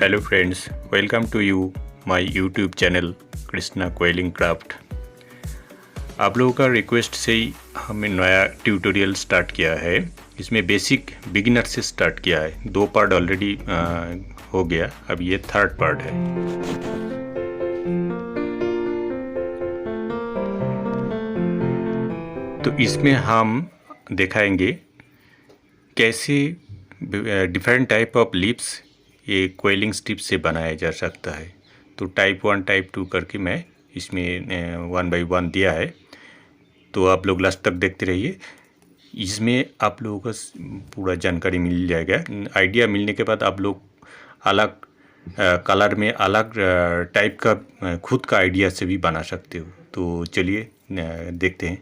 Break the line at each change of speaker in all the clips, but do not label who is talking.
Hello friends, welcome to you my YouTube channel Krishna quilling craft. आप लोगों का request से ही हमने नया ट्यूटोरियल स्टार्ट किया है। इसमें बेसिक बिगिनर से स्टार्ट किया है। 2 पार्ट ऑलरेडी हो गया, अब ये 3rd पार्ट है। तो इसमें हम दिखाएंगे कैसे डिफरेंट टाइप ऑफ लिप्स ये क्विलिंग स्ट्रिप से बनाया जा सकता है। तो टाइप 1 टाइप 2 करके मैं इसमें 1 बाय 1 दिया है, तो आप लोग लास्ट तक देखते रहिए। इसमें आप लोगों को पूरा जानकारी मिल जाएगा। आइडिया मिलने के बाद आप लोग अलग कलर में अलग टाइप का खुद का आइडिया से भी बना सकते हो। तो चलिए देखते हैं।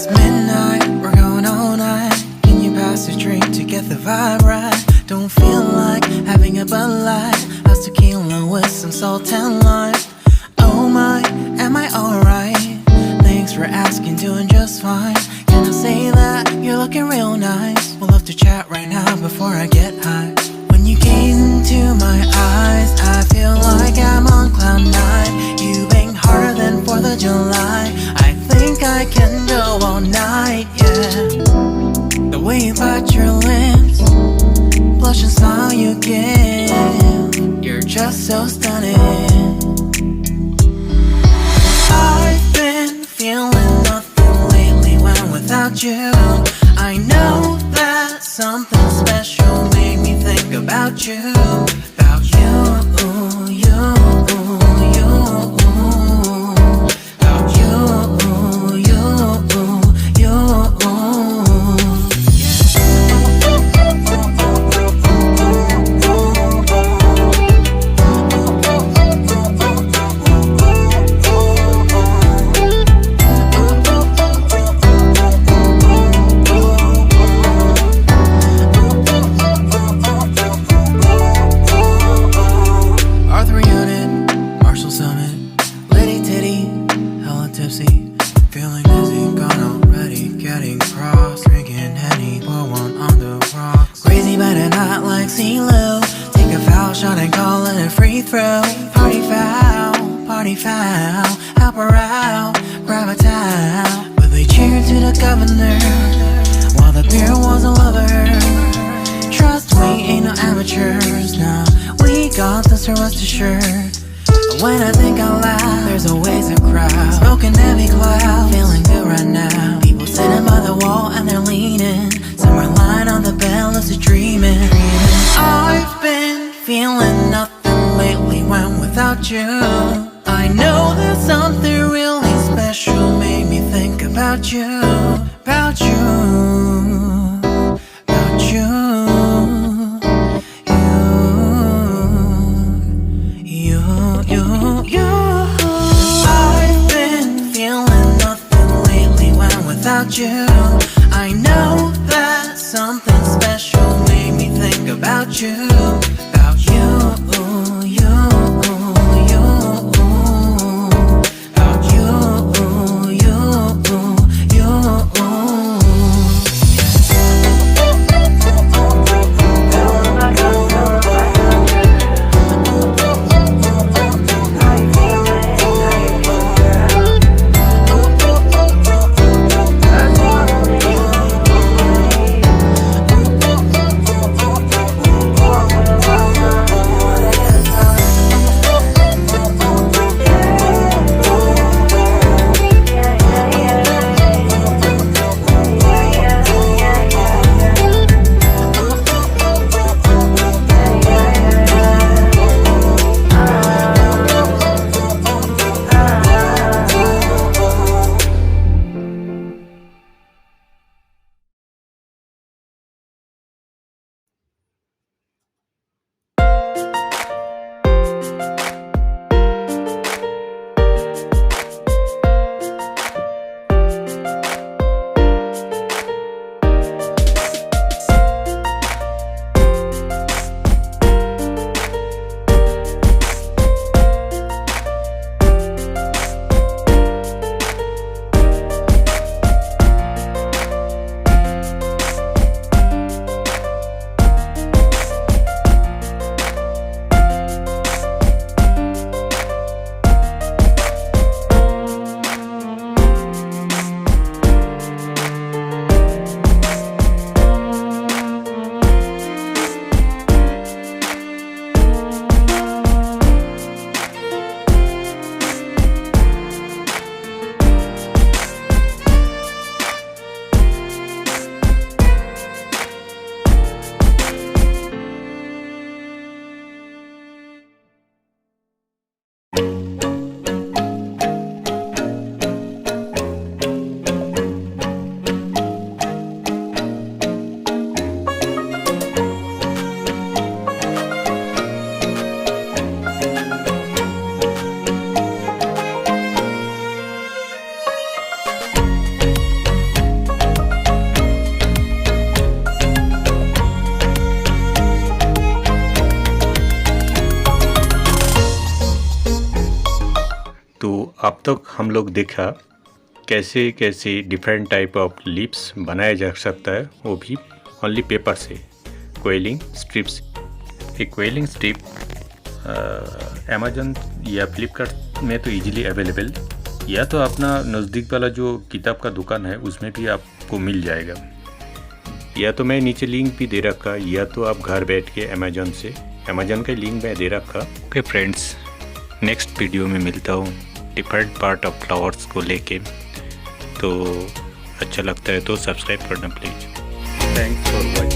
It's midnight, we're going all night. Can you pass a drink to get the vibe right? Don't feel like having a Bud Light. How's tequila with some salt and lime? Oh my, am I alright? Thanks for asking, doing just fine. Can I say that you're looking real nice? We'll love to chat right now before I get high. When you gaze into my eyes, I feel like I'm on cloud nine. You bang harder than 4th of July. I think I can go all night, yeah. The way you bite your lips, blush and smile you give, you're just so stunning. I've been feeling nothing lately when without you. I know that something special made me think about you. About you, you, you. About you, you, you. Feeling dizzy, gone already, getting cross. Drinking Henny, pour one on the rocks. Crazy but not like CeeLo. Take a foul shot and call it a free throw. Party foul, help her out, grab a towel. But they cheered to the governor, while the beer was a lover. Trust we ain't no amateurs, nah. We got this, so rest assured. When I think out loud, there's always a crowd. Smoking heavy cloud, feeling good right now. People sitting by the wall and they're leaning. Some are lying on the bed, lucid dreaming. I've been feeling nothing lately when without you. I know that something really special made me think about you. About you, about you. I've been feeling nothing lately when without you. I know that something special made me think about you. About you, you, you. About you, you, you.
अब तक हम लोग देखा कैसे कैसे different type of leaves बनाया जा सकता है, वो भी ओनली पेपर से, क्विलिंग स्ट्रिप्स। ये क्विलिंग स्ट्रिप अमेजन या फ्लिपकार्ट में तो इजीली अवेलेबल, या तो अपना नज़दीक वाला जो किताब का दुकान है उसमें भी आपको मिल जाएगा, या तो मैं नीचे लिंक भी दे रखा, या तो आप घर बैठ के अमेजन का लिंक मैं दे रखा। ओके फ्रेंड्स, नेक्स्ट वीडियो में मिलता हूँ डिफरेंट पार्ट ऑफ फ्लावर्स को लेके। तो अच्छा लगता है तो सब्सक्राइब करना प्लीज़। Thanks for watching.